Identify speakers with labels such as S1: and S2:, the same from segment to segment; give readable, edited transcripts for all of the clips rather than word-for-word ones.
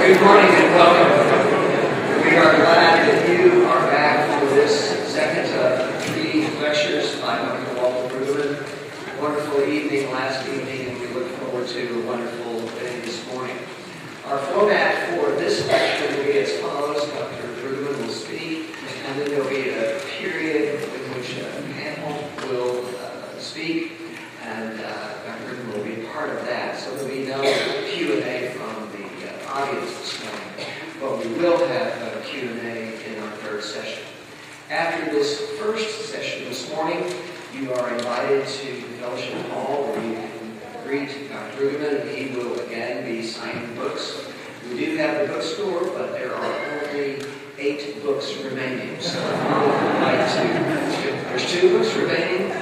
S1: Good morning and welcome. We are glad that you are back for this second of 3 lectures by Dr. Brueggemann. Wonderful evening last evening, and we look forward to a wonderful day this morning. Our format for this lecture will be as follows. Dr. Brueggemann will speak, and then there will be a period in which a panel will speak, and Dr. Brueggemann will be a part of that. So there will be no Q&A from the audience this morning, but we will have a Q&A in our third session. After this first session this morning, you are invited to the fellowship hall where you can greet Dr. Brueggemann, and he will again be signing books. We do have a bookstore, but there are only 8 books remaining. So if you would like to, there's 2 books remaining?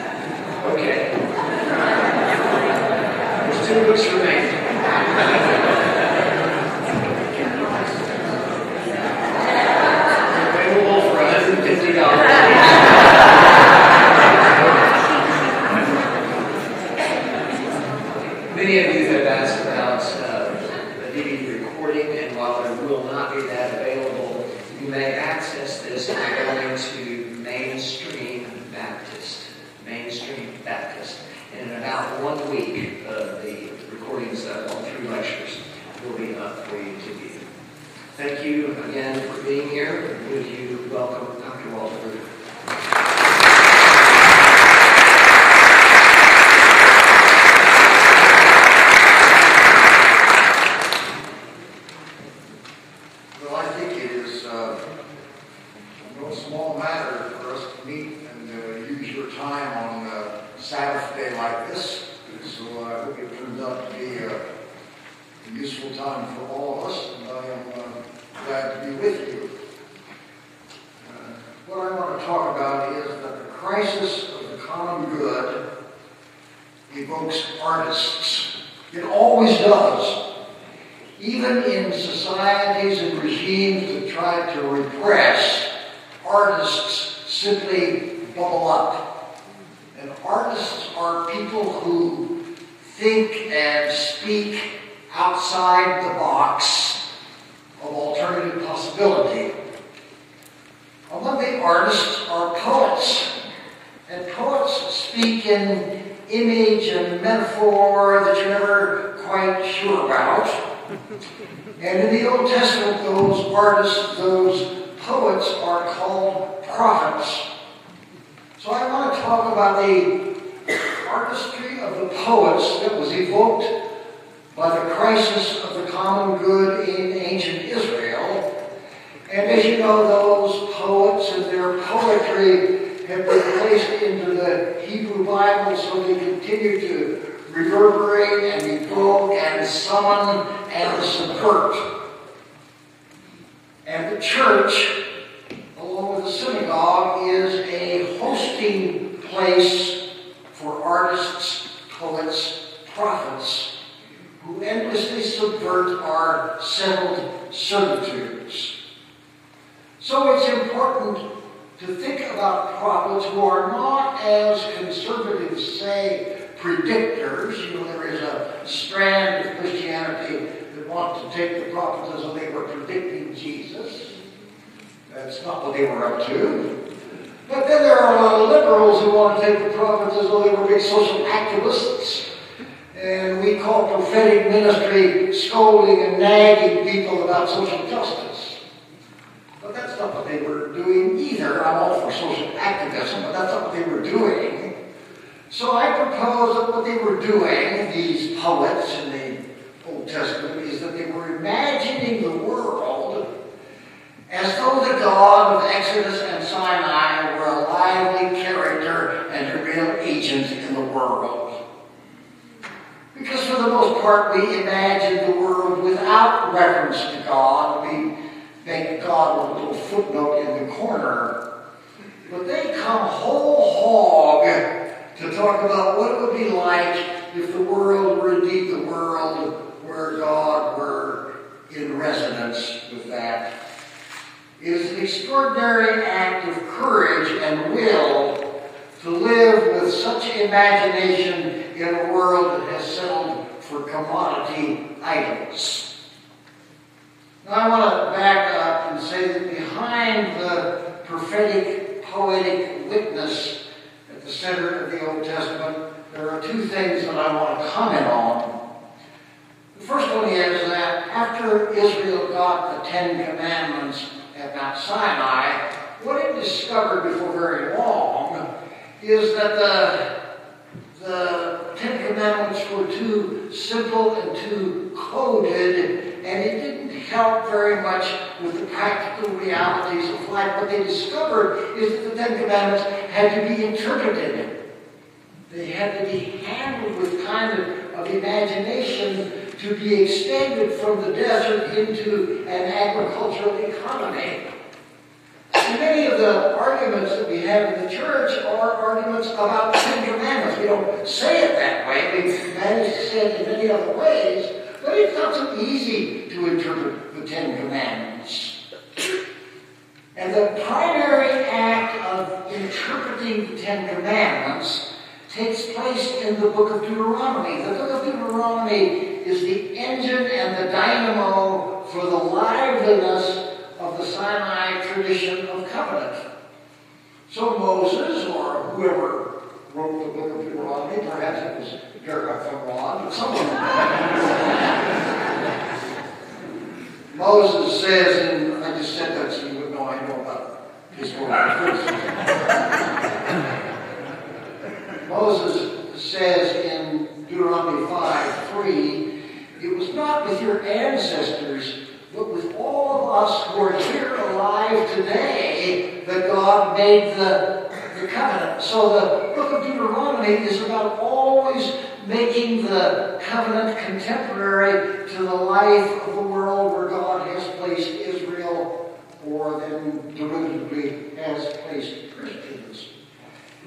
S1: Okay. There's 2 books remaining. Available for $150. Many of you have asked about the DVD recording, and while there will not be that available, you may access this by going to Mainstream Baptist. Mainstream Baptist. And in about 1 week, the recordings of all 3 lectures will be up for you to view. Thank you again for being here. Would you welcome Dr. Walter Brueggemann?
S2: Well, I think it is no small matter for us to meet and use your time on a Sabbath day like this. So I hope it turns out to be a useful time for all of us, and I am glad to be with you. What I want to talk about is that the crisis of the common good evokes artists. It always does. Even in societies and regimes that try to repress, artists simply bubble up. And artists are people who think and speak outside the box of alternative possibility. Among the artists are poets, and poets speak in image and metaphor that you're never quite sure about. And in the Old Testament, those artists, those poets are called prophets. So I want to talk about the artistry of the poets that was evoked by the crisis of the common good in ancient Israel. And as you know, those poets and their poetry have been placed into the Hebrew Bible, so they continue to reverberate and evoke and summon and subvert. And the church, along with the synagogue, is a hosting place for artists, poets, prophets, who endlessly subvert our settled certitudes. So it's important to think about prophets who are not as conservatives say predictors. You know, there is a strand of Christianity that wants to take the prophets as though they were predicting Jesus. That's not what they were up to. But then there are a lot of liberals who want to take the prophets as though they were big social activists. And we call prophetic ministry scolding and nagging people about social justice. But that's not what they were doing either. I'm all for social activism, but that's not what they were doing. So I propose that what they were doing, these poets in the Old Testament, is that they were imagining the world as though the God of Exodus and Sinai were a lively character and a real agent in the world. Because for the most part, we imagine the world without reference to God. We make God a little footnote in the corner. But they come whole hog to talk about what it would be like if the world were indeed the world where God were in resonance with that. It is an extraordinary act of courage and will to live with such imagination in a world that has settled for commodity idols. I want to back up and say that behind the prophetic, poetic witness at the center of the Old Testament, there are two things that I want to comment on. The first one is that after Israel got the Ten Commandments at Mount Sinai, what it discovered before very long is that the Ten Commandments were too simple and too coded, and it didn't help very much with the practical realities of life. What they discovered is that the Ten Commandments had to be interpreted. They had to be handled with kind of imagination to be extended from the desert into an agricultural economy. And many of the arguments that we have in the church are arguments about the Ten Commandments. We don't say it that way. We manage to say it in many other ways, but it's not so easy to interpret the Ten Commandments. And the primary act of interpreting the Ten Commandments takes place in the book of Deuteronomy. The book of Deuteronomy is the engine and the dynamo for the liveliness of the Sinai tradition of covenant. So Moses, or whoever wrote the book of Deuteronomy, perhaps it was Derek from Ron, but someone. Moses says, and I just said that so you would know I know about his word. Moses says in Deuteronomy 5:3, it was not with your ancestors, but with all of us who are here alive today that God made the covenant. So the book of Deuteronomy is about always making the covenant contemporary to the life of the world where God has placed Israel, or then derivatively has placed Christians.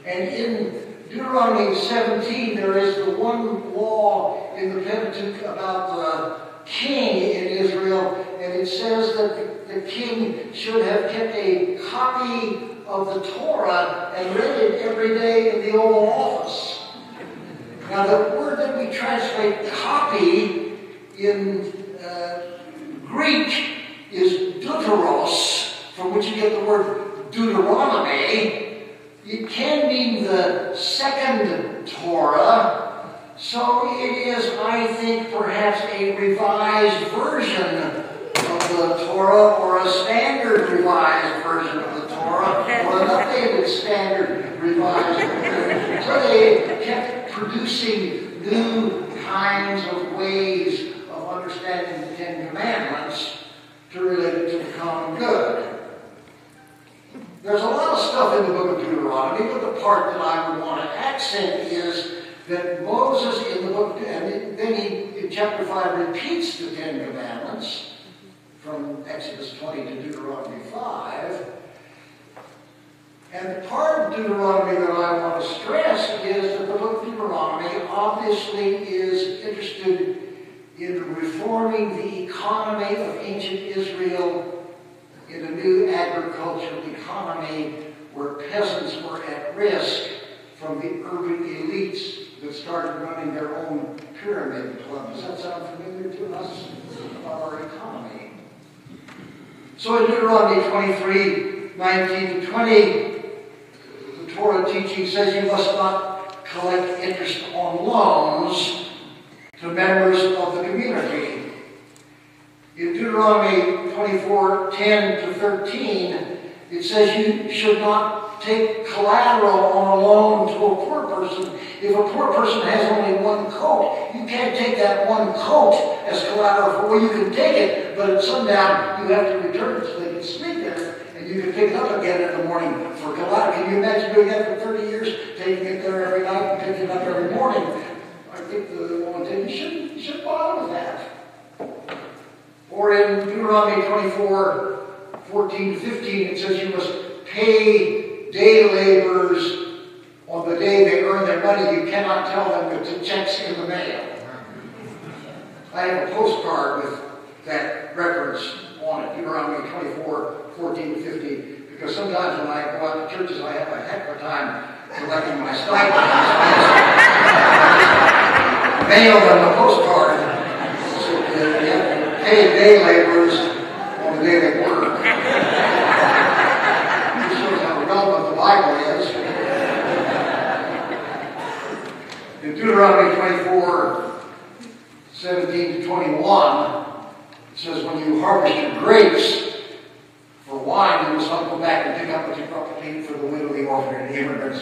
S2: And in Deuteronomy 17, there is the one law in the Pentateuch about the king in Israel, and it says that the king should have kept a copy of the Torah and read it every day in the Oval Office. Now, the word that we translate copy in Greek is deuteros, from which you get the word Deuteronomy. It can mean the second Torah, so it is, I think, perhaps a revised version of the Torah, or a standard revised version of the Torah, or an updated standard revised version. So they kept producing new kinds of ways of understanding the Ten Commandments to relate it to the common good. There's a lot of stuff in the book of Deuteronomy, but the part that I would want to accent is that Moses in the book, and then he in chapter 5 repeats the Ten Commandments from Exodus 20 to Deuteronomy 5. And part of Deuteronomy that I want to stress is that the book of Deuteronomy obviously is interested in reforming the economy of ancient Israel in a new agricultural economy where peasants were at risk from the urban elites that started running their own pyramid club. Does that sound familiar to us about our economy? So in Deuteronomy 23:19-20, the Torah teaching says you must not collect interest on loans to members of the community. In Deuteronomy 24:10-13, it says you should not take collateral on a loan to a poor person. If a poor person has only one coat, you can't take that one coat as collateral for, well, you can take it, but at sundown you have to return it so they can sleep in it, and you can pick it up again in the morning for collateral. Can you imagine doing that for 30 years, taking it there every night and picking it up every morning? I think the woman said, you should bother with that. Or in Deuteronomy 24:14-15, it says you must pay day laborers on the day they earn their money. You cannot tell them to checks in the mail. I have a postcard with that reference on it, Deuteronomy 24:14-15, because sometimes when I go out to churches, I have a heck of a time collecting my stipends. Mail them a postcard. So you have to pay day laborers way they were. This shows how relevant the Bible is. In Deuteronomy 24:17-21, it says, when you harvest your grapes for wine, you must not go back and pick up what you brought to eat for the widow, the orphan, and the immigrants.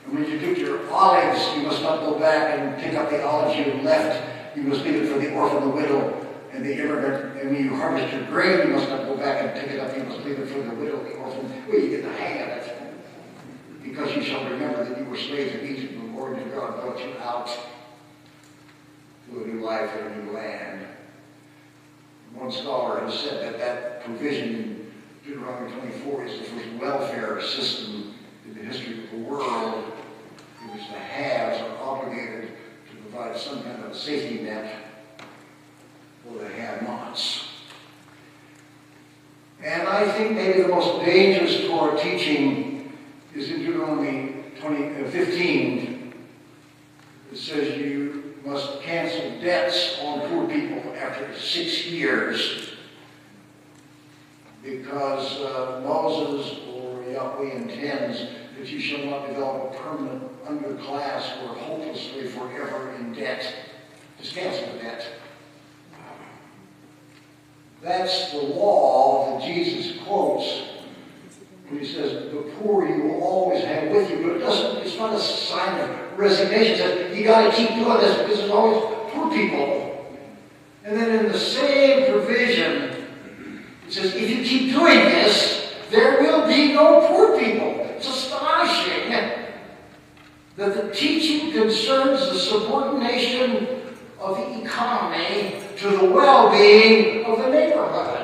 S2: And when you pick your olives, you must not go back and pick up the olives you left. You must leave it for the orphan, the widow, and the immigrant. And when you harvest your grain, you must not go back and pick it up. You must leave it for the widow, the orphan. Well, you get the hang of it. Because you shall remember that you were slaves in Egypt, and the Lord your God brought you out to a new life and a new land. One scholar has said that that provision in Deuteronomy 24 is the first welfare system in the history of the world in which the haves are obligated to provide some kind of a safety net for the have-nots. And I think maybe the most dangerous Torah teaching is in Deuteronomy 15. It says you must cancel debts on poor people after 6 years because Moses or Yahweh intends that you shall not develop a permanent underclass who are hopelessly forever in debt. Just cancel the debt. That's the law that Jesus quotes when he says, the poor you will always have with you. But it's not a sign of resignation. It says, you got to keep doing this because there's always poor people. And then in the same provision, it says, if you keep doing this, there will be no poor people. It's astonishing that the teaching concerns the subordination of the economy to the well-being of the neighborhood.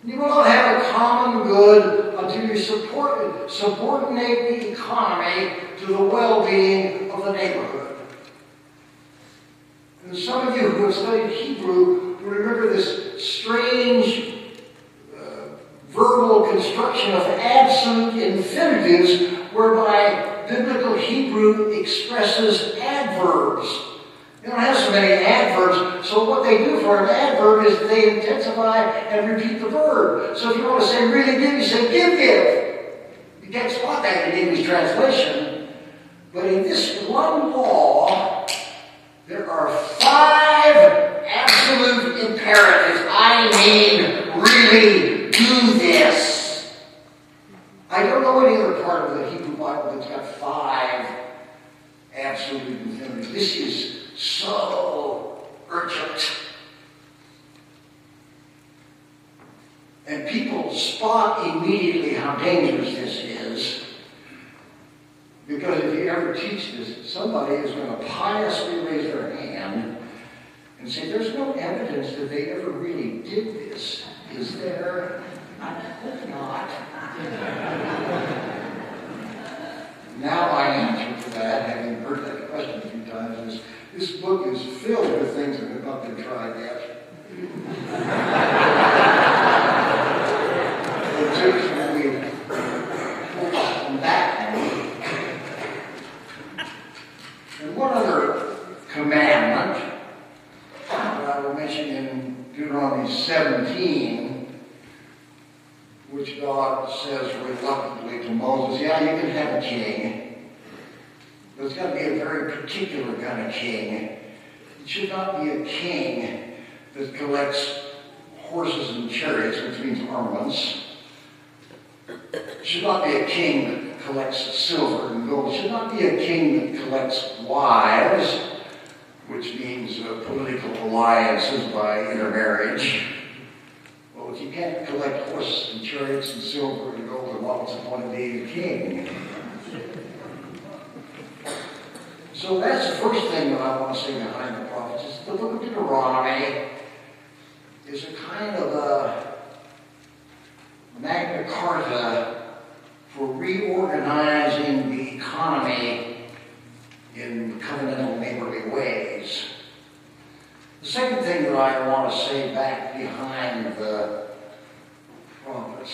S2: You will not have a common good until you subordinate the economy to the well-being of the neighborhood. And some of you who have studied Hebrew will remember this strange verbal construction of absolute infinitives whereby biblical Hebrew expresses adverbs. You don't have so many adverbs, so what they do for an adverb is they intensify and repeat the verb. So if you want to say really give, you say give. You can't spot that in English translation. But in this one law, there are 5 absolute imperatives. I mean, really do this. I don't know any other part of the Hebrew Bible that's got 5 absolute imperatives. This is so urgent. And people spot immediately how dangerous this is. Because if you ever teach this, somebody is going to piously raise their hand and say, there's no evidence that they ever really did this. Is there? I hope not. Now my answer to that, having heard that question a few times, is this book is filled with things that have not been tried yet. And one other commandment that I will mention in Deuteronomy 17, which God says reluctantly to Moses, yeah, you can have a king. But it's got to be a very particular kind of king. It should not be a king that collects horses and chariots, which means armaments. It should not be a king that collects silver and gold. It should not be a king that collects wives, which means political alliances by intermarriage. Well, if you can't collect horses and chariots and silver and gold, then what's the point of being a king? So that's the first thing that I want to say behind the prophets. Is the book of Deuteronomy is a kind of a Magna Carta for reorganizing the economy in covenantal neighborly ways. The second thing that I want to say back behind the prophets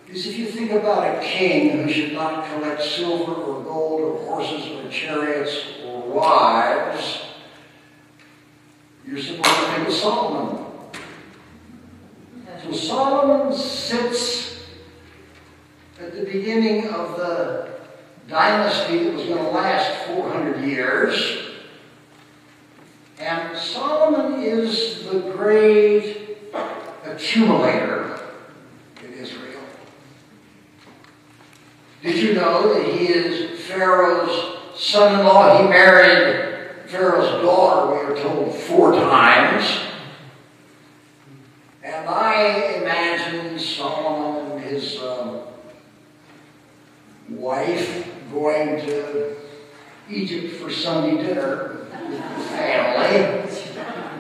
S2: is if you think about a king who should not collect silver or gold or horses or chariots or wives, you're supposed to think of Solomon. So Solomon sits at the beginning of the dynasty that was going to last 400 years. And Solomon is the great accumulator in Israel. Did you know that he is Pharaoh's son-in-law? He married Pharaoh's daughter, we are told, 4 times. And I imagine Solomon and his wife going to Egypt for Sunday dinner with the family.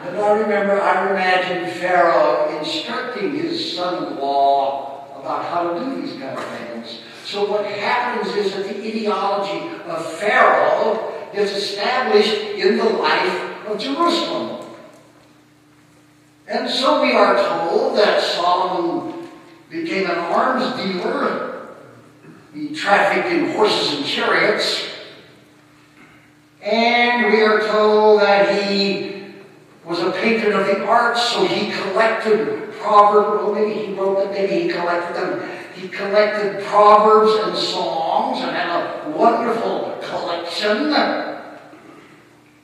S2: And I imagine Pharaoh instructing his son-in-law about how to do these kind of things. So what happens is that the ideology of Pharaoh is established in the life of Jerusalem. And so we are told that Solomon became an arms dealer. He trafficked in horses and chariots. And we are told that he was a patron of the arts, so he collected proverbs. Well, maybe he wrote them, maybe he collected them. He collected proverbs and songs and had a wonderful collection.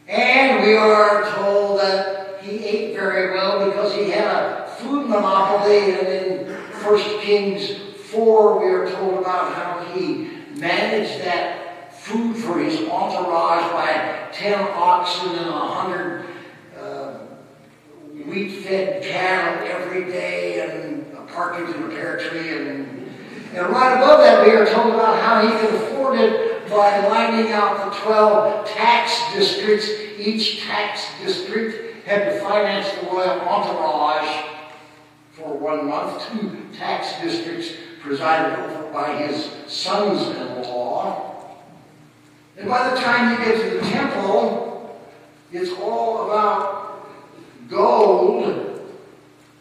S2: And we are told that he ate very well because he had a food monopoly. And in 1 Kings 4, we are told about how he managed that food for his entourage by 10 oxen and 100 wheat-fed cattle every day and a partridge in a pear tree. And right above that, we are told about how he could afford it by lining out the 12 tax districts. Each tax district had to finance the royal entourage for 1 month. 2 tax districts presided over by his sons-in-law. And by the time you get to the temple, it's all about gold.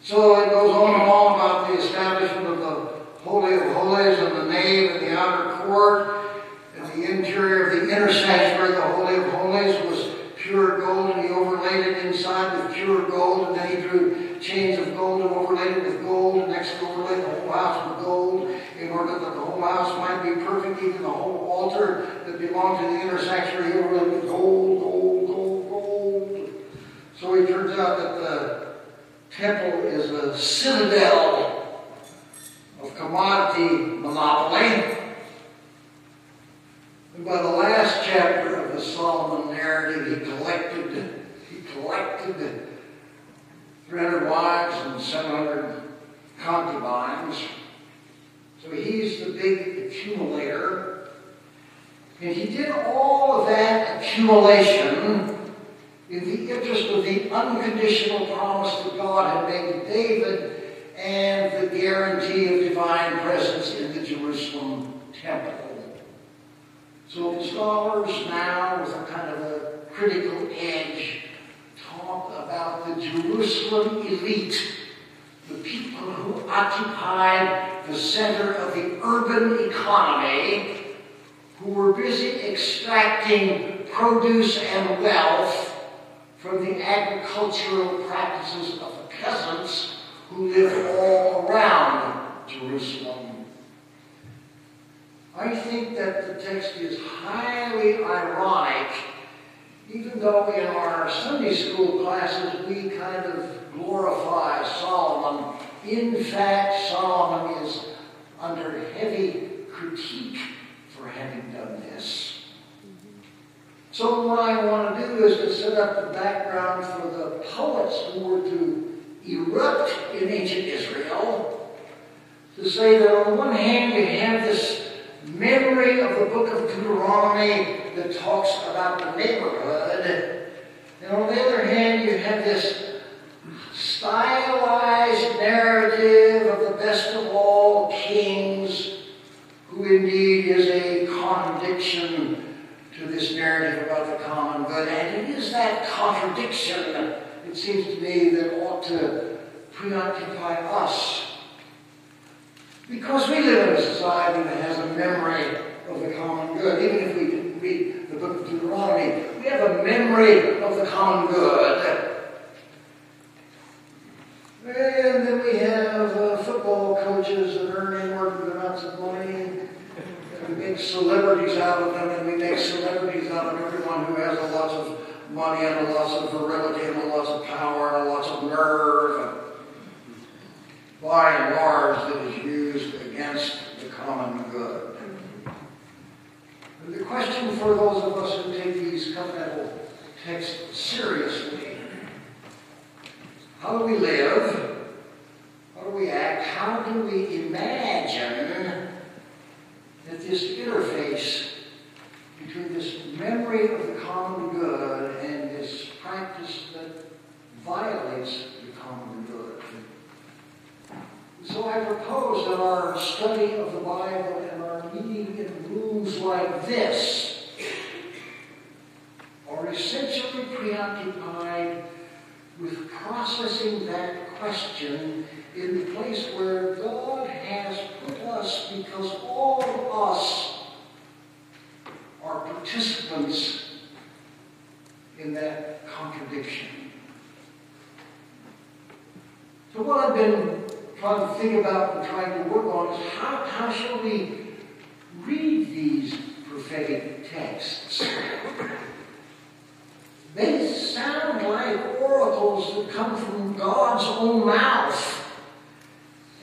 S2: So it goes on and on about the establishment of the Holy of Holies and the nave and the outer court and the interior of the inner sanctuary. The Holy of Holies was pure gold, and he overlaid it inside with pure gold, and then he drew chains of gold and overlaid it with gold, and next overlaid the whole house with gold in order that the whole house might be perfect. Even the whole altar that belonged to the inner sanctuary, he overlaid with gold, gold, gold, gold. So it turns out that the temple is a citadel of commodity monopoly. And by the last chapter of the Solomon narrative, he collected 300 wives and 700 concubines. So he's the big accumulator. And he did all of that accumulation in the interest of the unconditional promise that God had made to David and the guarantee of divine presence in the Jerusalem temple. So the scholars now, with a kind of a critical edge, talk about the Jerusalem elite, the people who occupied the center of the urban economy, who were busy extracting produce and wealth from the agricultural practices of the peasants who lived all around Jerusalem. I think that the text is highly ironic, even though in our Sunday school classes we kind of glorify Solomon. In fact, Solomon is under heavy critique for having done this. So what I want to do is to set up the background for the poets who were to erupt in ancient Israel, to say that on one hand we have this memory of the book of Deuteronomy that talks about the neighborhood, and on the other hand you have this stylized narrative of the best of all kings, who indeed is a contradiction to this narrative about the common good. And it is that contradiction, it seems to me, that ought to preoccupy us. Because we live in a society that has a memory of the common good. Even if we didn't read the book of Deuteronomy, we have a memory of the common good. And then we have lots of virility and lots of power and lots of nerve. By and large, that is used against the common good. And the question for those of us who take these covenantal texts seriously: how do we live? How do we act? How do we imagine that this interface between this memory of the common good and this practice that violates the common good? So I propose that our study of the Bible and our meeting in rooms like this are essentially preoccupied with processing that question in the place where God has put us, because all of us are participants in that contradiction. So what I've been trying to think about and trying to work on is how shall we read these prophetic texts? They sound like oracles that come from God's own mouth.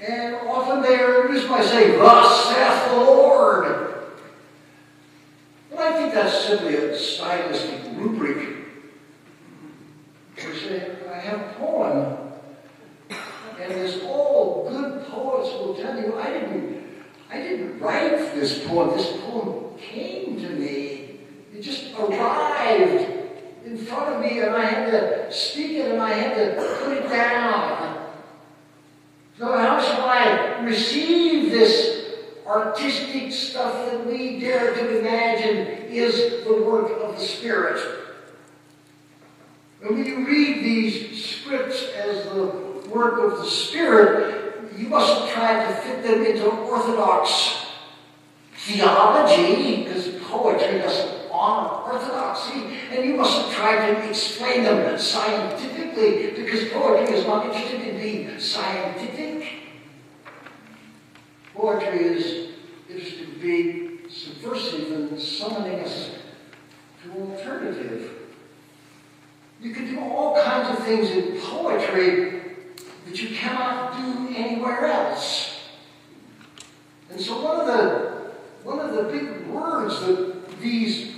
S2: And often they are introduced by saying, "Thus saith the Lord." But I think that's simply a stylistic rubric. We say, I have a poem. And as all good poets will tell you, I didn't write this poem. This poem came to me. It just arrived in front of me, and I had to speak it, and I had to put it down. So how shall I receive this artistic stuff that we dare to imagine is the work of the Spirit? And when you read these scripts as the work of the Spirit, you mustn't try to fit them into orthodox theology, because poetry doesn't honor orthodoxy, and you mustn't try to explain them scientifically, because poetry is not interested in being scientific. Poetry is interested in being subversive and summoning us to an alternative. You can do all kinds of things in poetry that you cannot do anywhere else. And so one of the big words that these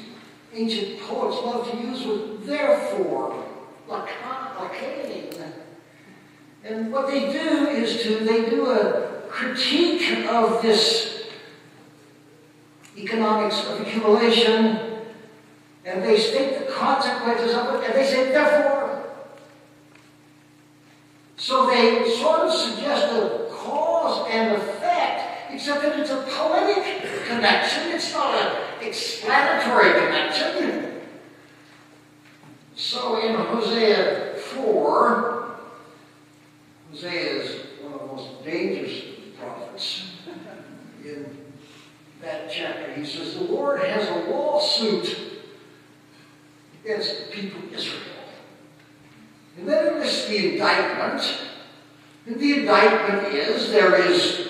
S2: ancient poets loved to use was therefore, lakain. And what they do is they do a critique of this economics of accumulation, and they state the consequences of it, and they say therefore. So they sort of suggest a cause and effect, except that it's a poetic connection. It's not an explanatory connection. So in Hosea 4, Hosea is one of the most dangerous prophets. In that chapter, he says, the Lord has a lawsuit against the people of Israel. And then it lists the indictment. And the indictment is there is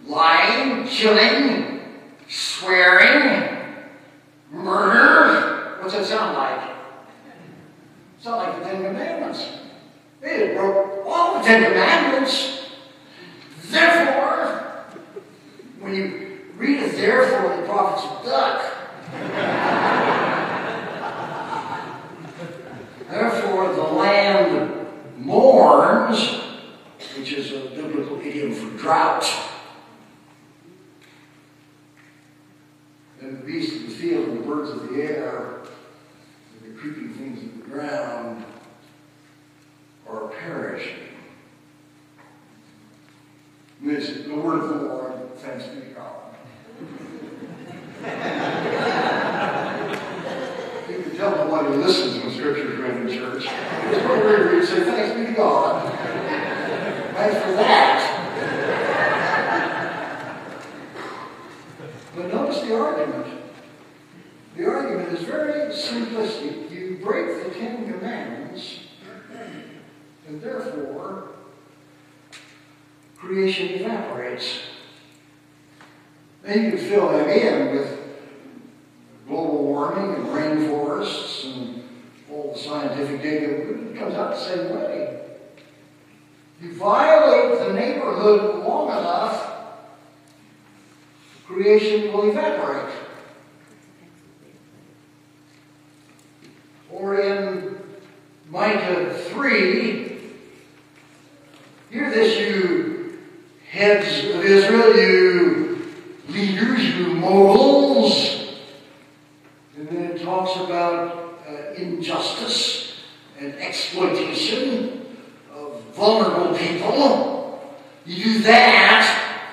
S2: lying, killing, swearing, murder. What's that sound like? It sounds like the Ten Commandments. They broke all the Ten Commandments. Therefore, when you read a therefore, the prophet's a duck. Therefore, the land mourns, which is a biblical idiom for drought. And the beasts of the field and the birds of the air and the creeping things of the ground are perishing. And this is the word of the Lord, thanks be to God. You can tell nobody listens when Scripture is read in church. It's one word where you say, thanks be to God. Thanks for that. But notice the argument. The argument is very simplistic. You break the Ten Commandments, and therefore, creation evaporates. Then you can fill them in with global warming and rainforests and all the scientific scientific data, it comes out the same way. You violate the neighborhood long enough, creation will evaporate. Or in Micah 3, hear this, you heads of Israel, you leaders, you moguls. And then it talks about injustice and exploitation of vulnerable people. You do that,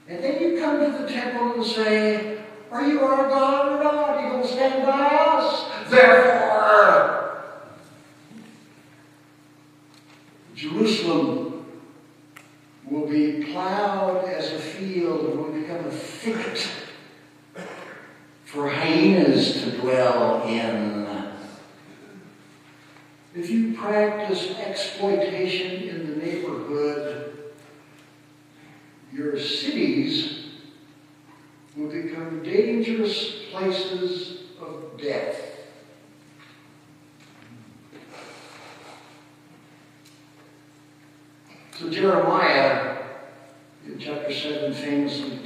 S2: and then you come to the temple and say, are you our God or not? Are you going to stand by us? Therefore, Jerusalem will be plowed as a field and will become a thicket for hyenas to dwell in. If you practice exploitation in the neighborhood, your cities will become dangerous places of death. So Jeremiah, in chapter 7, famously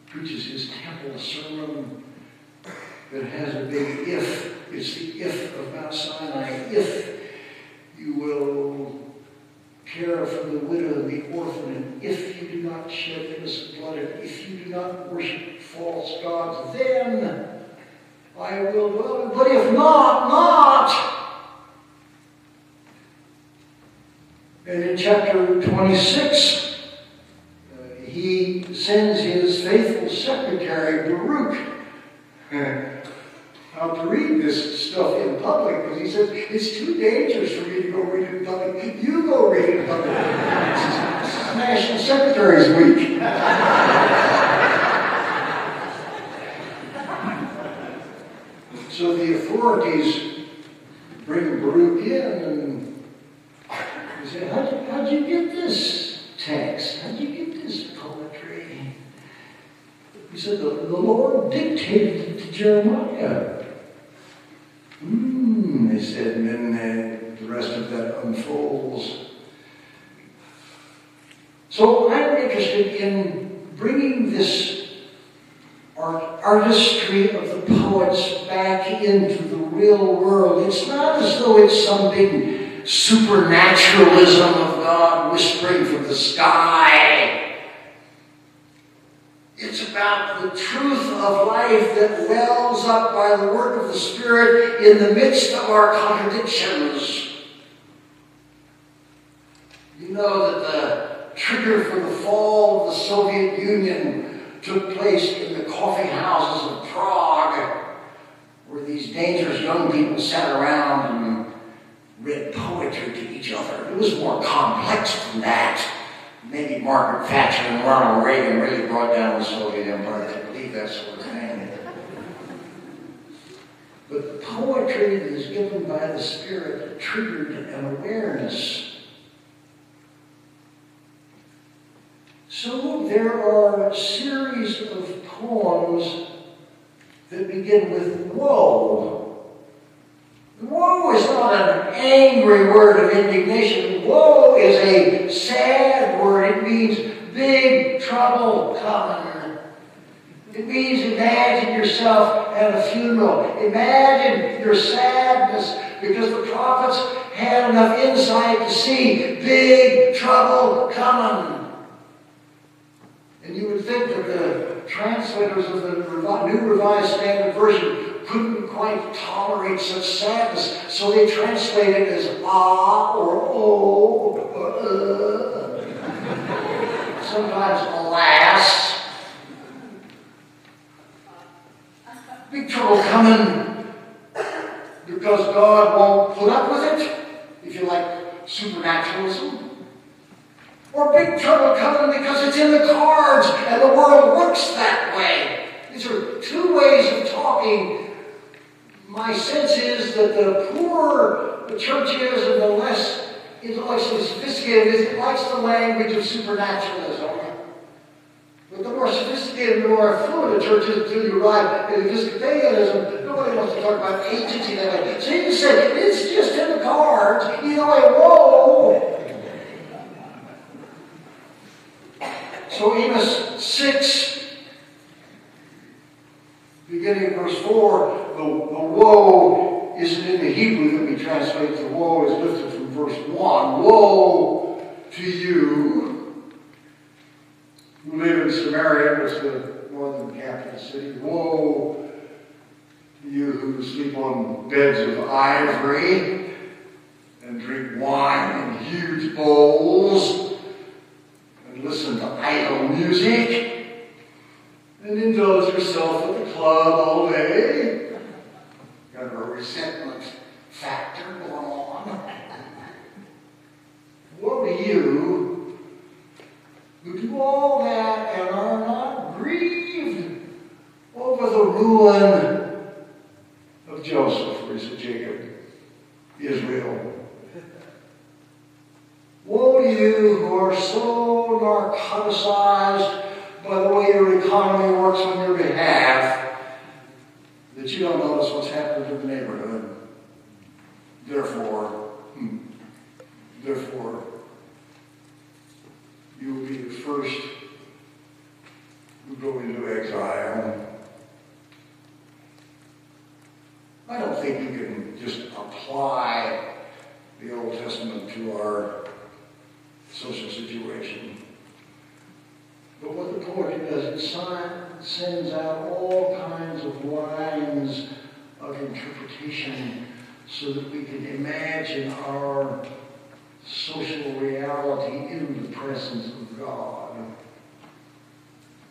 S2: preaches his temple sermon that has a big if. It's the if of Mount Sinai. If you will care for the widow and the orphan, and if you do not shed innocent blood, and if you do not worship false gods, then I will dwell. But if not. And in chapter 26, he sends his faithful secretary, Baruch, how to read this stuff in public, because he says, it's too dangerous for me to go read it in public. You go read it in public. This is National Secretary's Week. So the authorities bring Baruch in and they say, how'd you get this text? How'd you get this poetry? He said, the Lord dictated it to Jeremiah. They said, and then the rest of that unfolds. So I'm interested in bringing this artistry of the poets back into the real world. It's not as though it's some big supernaturalism of God whispering from the sky. It's about the truth of life that wells up by the work of the Spirit in the midst of our contradictions. You know that the trigger for the fall of the Soviet Union took place in the coffee houses of Prague, where these dangerous young people sat around and read poetry to each other. It was more complex than that. Maybe Margaret Thatcher and Ronald Reagan really brought down the Soviet Empire to believe that sort of thing. But poetry that is given by the Spirit triggered an awareness. So there are a series of poems that begin with woe. Woe is not an angry word of indignation. Woe is a sad word. It means big trouble coming. It means imagine yourself at a funeral. Imagine your sadness, because the prophets had enough insight to see big trouble coming. And you would think that the translators of the New Revised Standard Version couldn't quite tolerate such sadness, so they translate it as ah or oh or sometimes alas. Big trouble coming because God won't put up with it, if you like supernaturalism. Or big trouble coming because it's in the cards and the world works that way. These are two ways of talking. My sense is that the poorer the church is and the less intellectually sophisticated it is, it likes the language of supernaturalism. But the more sophisticated became more affluent in churches until you arrived at Episcopalianism. Nobody wants to talk about agency that way. So you can say, it's just in the cards. Either way, whoa. So Amos 6, beginning in verse 4, the woe isn't in the Hebrew that we translate. The woe is lifted from verse 1. Woe to you who live in Samaria, was the northern capital city. Woe to you who sleep on beds of ivory and drink wine in huge bowls and listen to idle music and indulge yourself at the club all day. Got a resentment factor going on. Woe to you who do all that and are not grieved over the ruin of Joseph, or is it Jacob? Israel. Woe to you who are so narcoticized by the way your economy works on your behalf that you don't notice what's happening to the neighborhood. Therefore, you will be the first who go into exile. I don't think you can just apply the Old Testament to our social situation. But what the poetry does, it sends out all kinds of lines of interpretation so that we can imagine our social reality in the presence of God.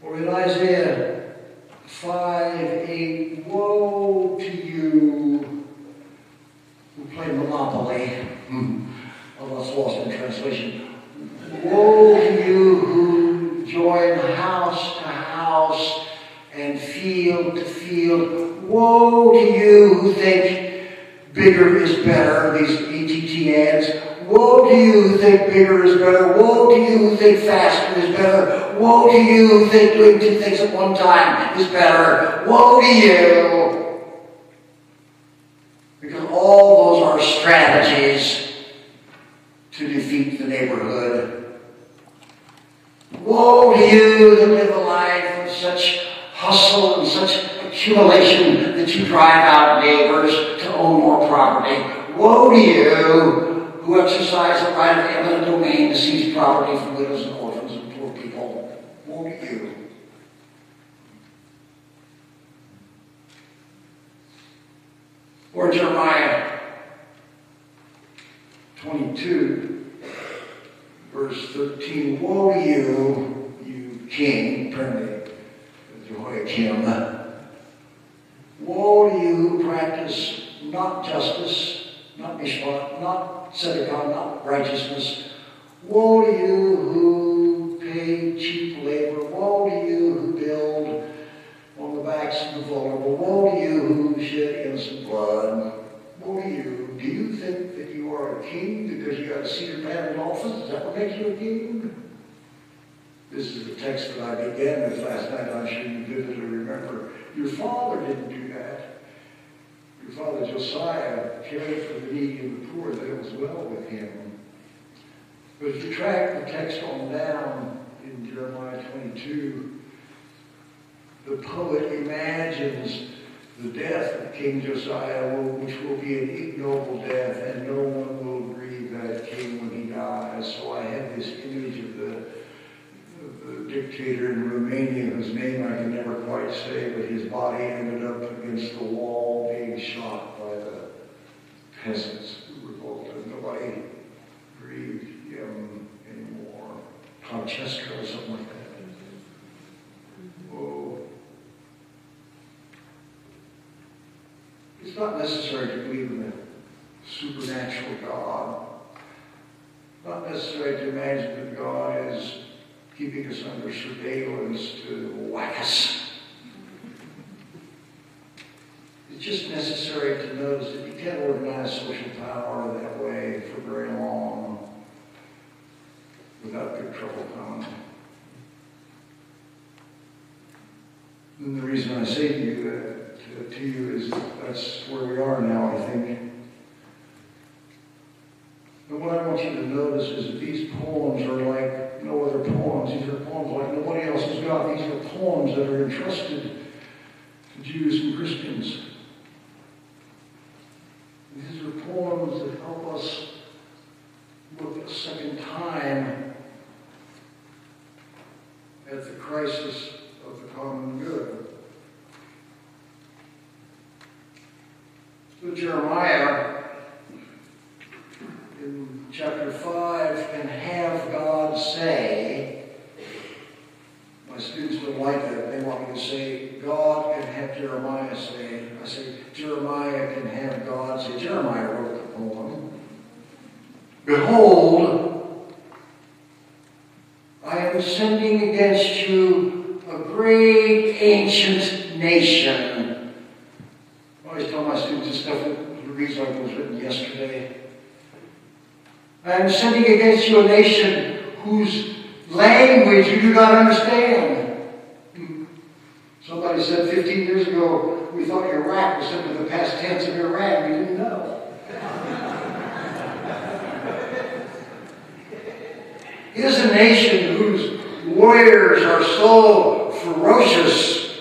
S2: Or in Isaiah 5:8, woe to you who play Monopoly. Oh, that's lost in translation. Woe to you who join house to house and field to field. Woe to you who think bigger is better, these ETT ads. Woe to you who think bigger is better. Woe to you who think faster is better. Woe to you who think doing two things at one time is better. Woe to you. Because all those are strategies to defeat the neighborhood. Woe to you that live a life of such hustle and such accumulation that you drive out neighbors to own more property. Woe to you who exercise the right of eminent domain to seize property from widows and orphans and poor people. Woe to you. Or Jeremiah 22, verse 13. Woe to you, you king, apparently Jehoiakim. Woe to you who practice not justice, not mishpat, not tzedakah, not righteousness. Woe to you who pay cheap labor. Woe to you who build on the backs of the vulnerable. Woe to you who shed innocent blood. Woe to you. Do you think that you are a king because you got a cedar paneled office? Is that what makes you a king? This is the text that I began with last night. I'm sure you vividly remember. Your father didn't do that. Your father Josiah cared for the needy and the poor, that it was well with him. But if you track the text on down in Jeremiah 22, the poet imagines the death of King Josiah, which will be an ignoble death, and no one will grieve that king when he dies. So I have this image of the dictator in Romania, whose name I can never quite say, but his body ended up against the wall being shot by the peasants who revolted. Nobody grieved him anymore. Francesco or something like that. Oh. It's not necessary to believe in a supernatural God. Not necessary to imagine that God is keeping us under surveillance to whack us. It's just necessary to notice that you can't organize social power that way for very long without big trouble coming.
S3: And the reason I say to you is that's where we are now, I think. But what I want you to notice is that these poems are like no other poems. These are poems like nobody else has got. These are poems that are entrusted to Jews and Christians. These are poems that help us look a second time at the crisis of the common good. So Jeremiah, in chapter 5, can have God say, my students don't like that. They want me to say, God can have Jeremiah say. I say, Jeremiah can have God say. Jeremiah wrote the poem. Behold, I am sending against you a great ancient nation. I always tell my students this stuff that reads like it was written yesterday. I am sending against you a nation whose language you do not understand. Somebody said 15 years ago, we thought Iraq was simply the past tense of Iran. We didn't know. It is a nation whose warriors are so ferocious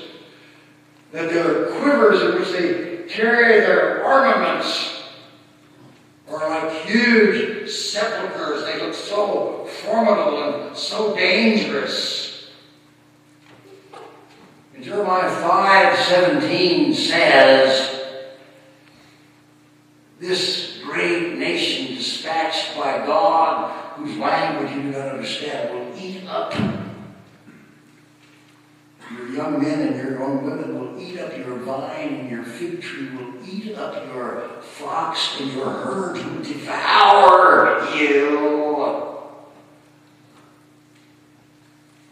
S3: that their quivers in which they carry their armaments are like huge sepulchres. They look so formidable and so dangerous. And Jeremiah 5:17 says, this great nation dispatched by God, whose language you do not understand, will eat up your young men and your young women, will eat up your vine, and your fig tree will eat up your flocks, and your herds will devour you.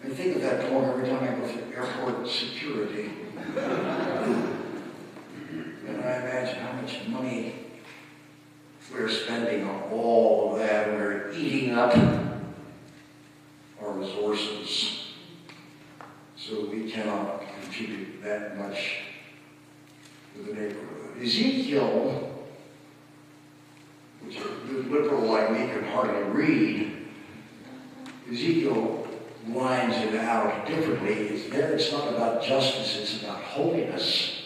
S3: I think of that poem every time I go through airport security. And I imagine how much money we're spending on all of that, and we're eating up our resources. So we cannot contribute that much to the neighborhood. Ezekiel, which a good liberal like me can hardly read, Ezekiel lines it out differently. It's not about justice, it's about holiness.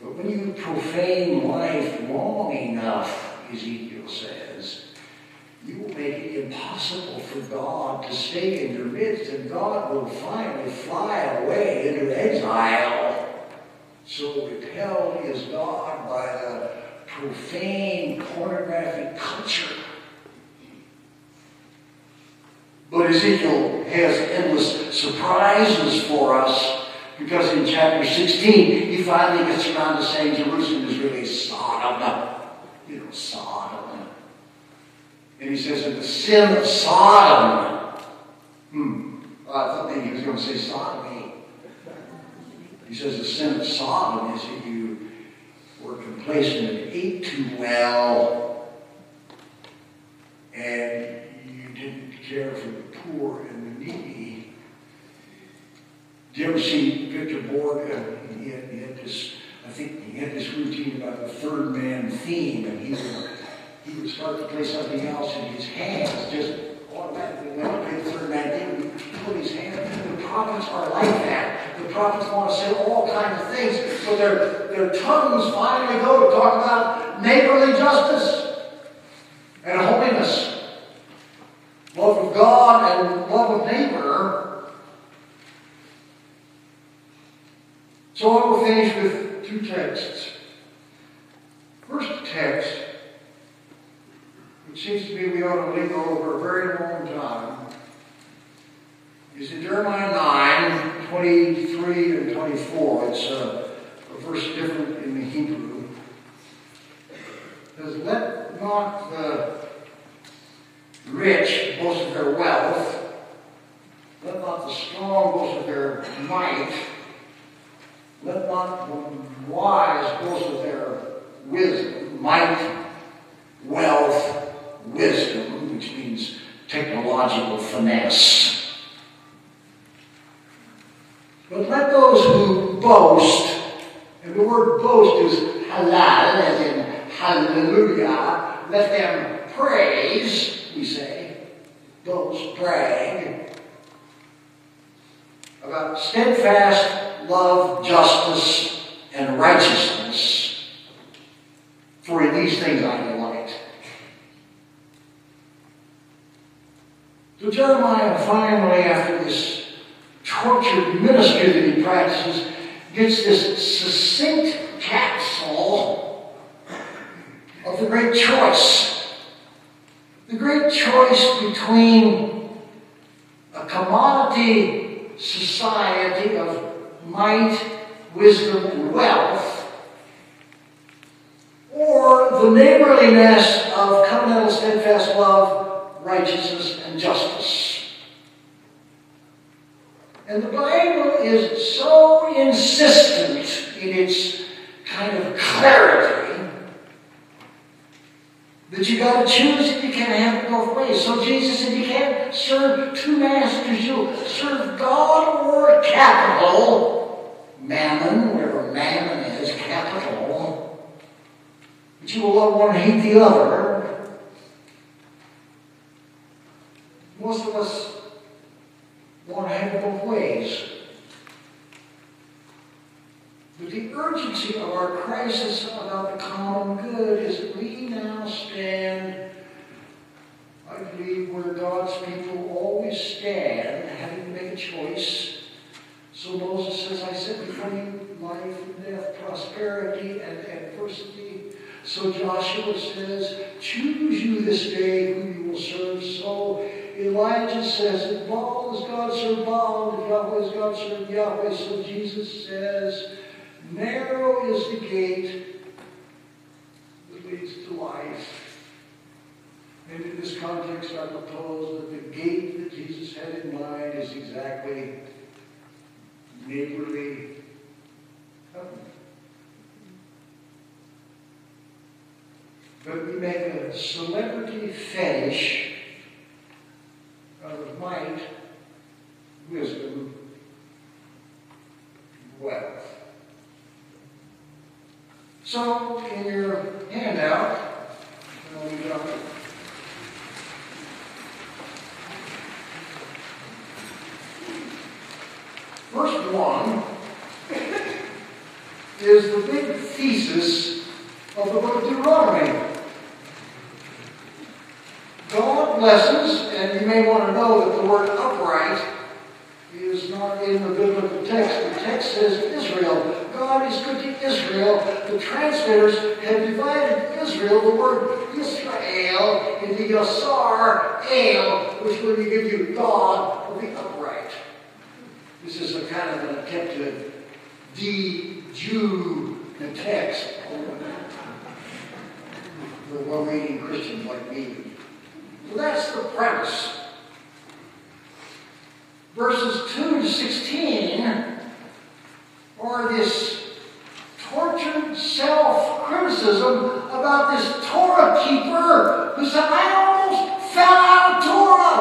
S3: But when you profane life long enough, Ezekiel says, you will make it impossible for God to stay in your midst, and God will finally fly away into exile. So repelled is God by the profane pornographic culture. But Ezekiel has endless surprises for us, because in chapter 16, he finally gets around to saying Jerusalem is really Sodom. Sodom. And he says that the sin of Sodom, I thought maybe he was going to say sodomy. He says the sin of Sodom is that you were complacent and ate too well, and you didn't care for the poor and the needy. Did you ever see Victor Borg? He had this, I think he had this routine about the third man theme, and he would start to play something else, and his hands just automatically went up to the third man theme, and he put his hand. The prophets are like that. The prophets want to say all kinds of things, so their tongues finally go to talk about neighborly justice and holiness, love of God and love of neighbor. So I will finish with two texts. First text, which seems to me we ought to linger over a very long time, is in Jeremiah 9, 23 and 24. It's a verse different in the Hebrew. It says, let not the rich boast of their wealth, let not the strong boast of their might, let not the wise boast of their wisdom, might, wealth, wisdom, which means technological finesse.
S2: boast, and the word boast is halal, as in hallelujah. Let them praise, we say, boast, brag, about steadfast love, justice, and righteousness. For in these things I delight. So Jeremiah finally, after this tortured ministry that he practices, gets this succinct capsule of the great choice. The great choice between a commodity society of might, wisdom, and wealth, or the neighborliness of covenantal steadfast love, righteousness, and justice. And the Bible is so insistent in its kind of clarity that you got to choose it. You can't have it both ways. So Jesus said you can't serve two masters. You'll serve God or capital, mammon, whatever mammon is, capital. But you will love one and hate the other. Most of us want to have it both ways. But the urgency of our crisis about the common good is that we now stand, I believe, where God's people always stand, having to make a choice. So Moses says, I set before you life and death, prosperity and adversity. So Joshua says, choose you this day who you will serve. So Elijah says, if Baal is God, serve Baal. If Yahweh is God, serve Yahweh. So Jesus says, narrow is the gate that leads to life. And in this context, I propose that the gate that Jesus had in mind is exactly neighborly covenant. But we make a celebrity fetish out of might, wisdom, and wealth. So, in your handout, first one is the big thesis of the book of Deuteronomy. God blesses, and you may want to know that the word upright is not in the biblical text. The text says Israel. God is good to Israel. The translators have divided Israel, the word Israel, into Yasar, El, which will give you God of the upright. This is a kind of an attempt to de-Jew the text for well-meaning Christians like me. So that's the premise. Verses 2 to 16 are this tortured self-criticism about this Torah keeper who said, I almost fell out of Torah.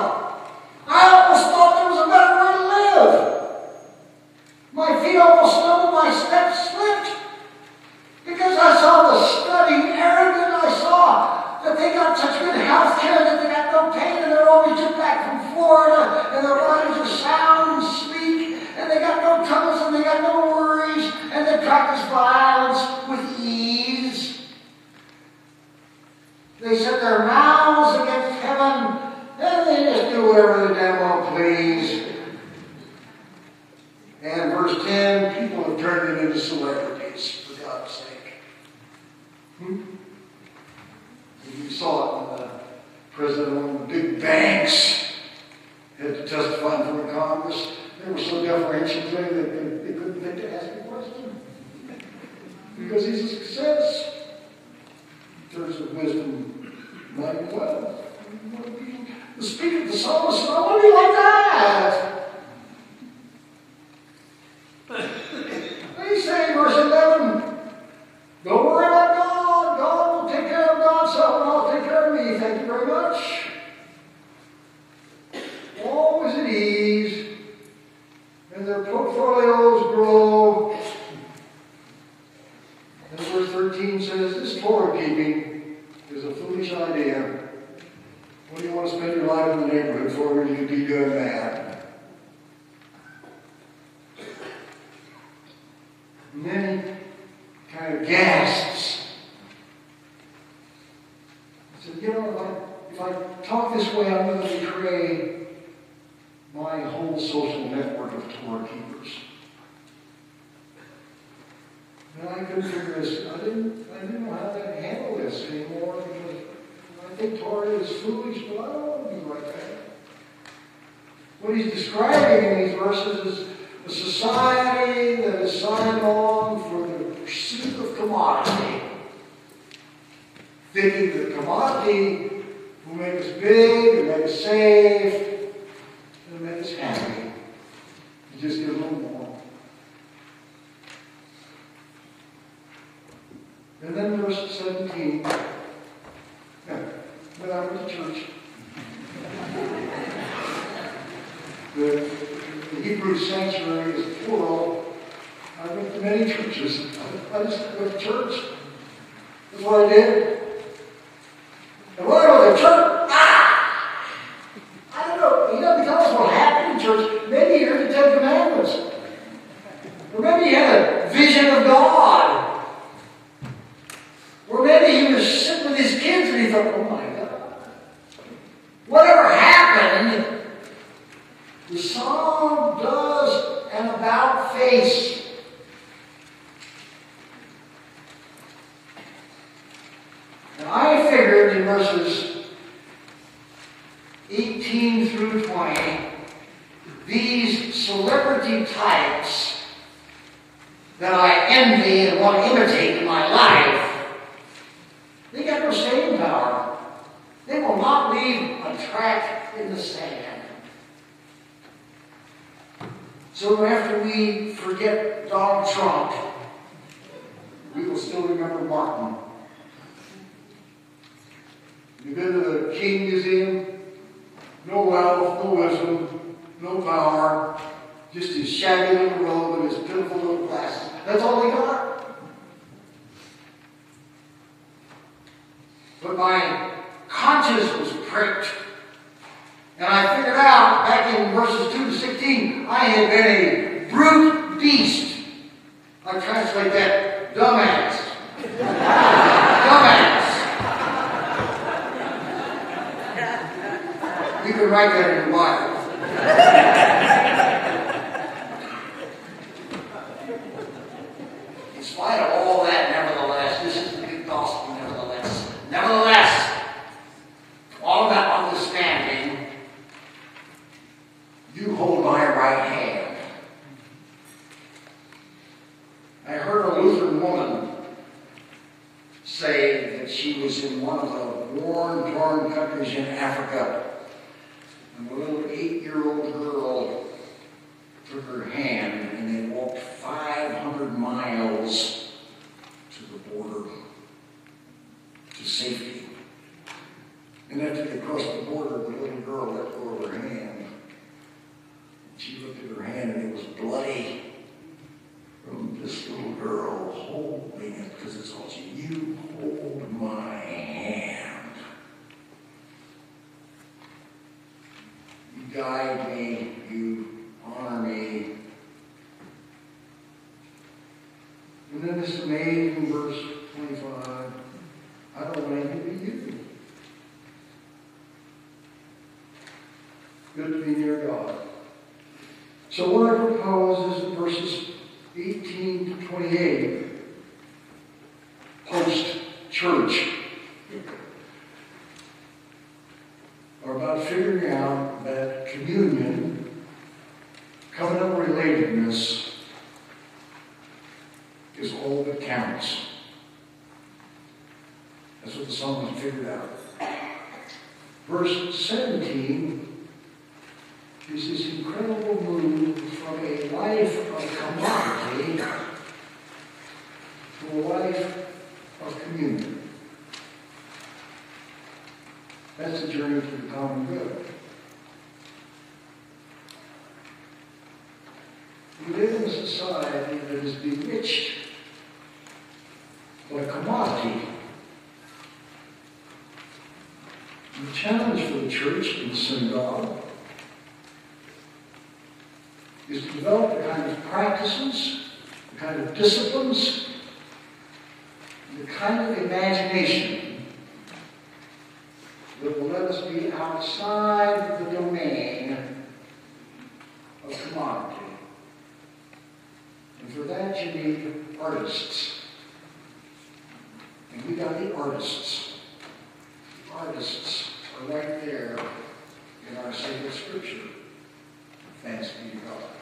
S2: I almost thought there was a better way to live. My feet almost stumbled, my steps slipped. Because I saw the studying arrogant, I saw that they got such good health care that they got no pain and they're always just back from Florida and their bodies are sound and sleek and they got no troubles and they got no worries and they practice violence with ease. They set their mouths against heaven and they just do whatever the damn well please. And verse 10, people have turned it into celebrities, for God's sake. You saw it when the president of one of the big banks had to testify in front of Congress. They were so deferential to him that they couldn't think to ask a question. Because he's a success in terms of wisdom, might, and wealth. The speaker, the psalmist said, I want to be like that. They say, verse 11, don't worry about God. God will take care of God's self and I'll take care of me. Thank you very much. Always at ease. And their portfolios grow
S3: 13 says, this Torah keeping is a foolish idea. What do you want to spend your life in the neighborhood for when you could be doing that? And then he kind of gasps. He said, if I talk this way, I'm going to betray my whole social network of Torah keepers. And I couldn't figure this. I didn't know how to handle this anymore because I think Torah is foolish, but I don't want to be like that. What he's describing in these verses is a society that is signed on for the pursuit of commodity, thinking that commodity will make us big, and make us safe, and make us happy. You just get a little more. And then verse 17. When I went to church, the Hebrew sanctuary is plural. I went to many churches. I just went to church. That's what I did. And when I go to church, I don't know. He doesn't tell us what happened in church. Maybe he heard the Ten Commandments. Or maybe he had a vision of God. Or maybe he was sitting with his kids and he thought, oh my God. Whatever happened, the psalm does an about face. And I figured in verses 18 through 20, these celebrity types that I envy and want to imitate in my life, they got no staying power. They will not leave a track in the sand. So after we forget Donald Trump, we will still remember Martin. You've been to the King Museum? No wealth, no wisdom, no power, just his shabby little robe and his pitiful little glasses. That's all they got. But my conscience was pricked. And I figured out, back in verses 2 to 16, I had been a brute beast. I translate that, dumbass. Dumbass. You can write that in your Bible. In spite of all that, nevertheless, this is the good gospel, nevertheless. Nevertheless, all that understanding, you hold my right hand. I heard a Lutheran woman say that she was in one of the war torn countries in Africa, and a little 8-year-old girl took her hand and they walked 500 miles to the border to safety. And after they crossed the border, the little girl let go of her hand. She looked at her hand and it was bloody from this little girl holding it, because it's all she, you hold my hand. You guide me, you honor me. And then this amazing verse 25, I don't want anything to you. Good to be near God. So what I propose is in verses 18 to 28, post-church, are about figuring out that communion, covenant relatedness, is all that counts. That's what the psalmist figured out. Verse 17 is this incredible move from a life of commodity to a life of communion. That's the journey to the common good. We live in a society that is bewitched but a commodity. The challenge for the church and the synagogue is to develop the kind of practices, the kind of disciplines, the kind of imagination that will let us be outside the domain of commodity. And for that you need artists. And we got the artists. The artists are right there in our sacred scripture. Thanks be to God.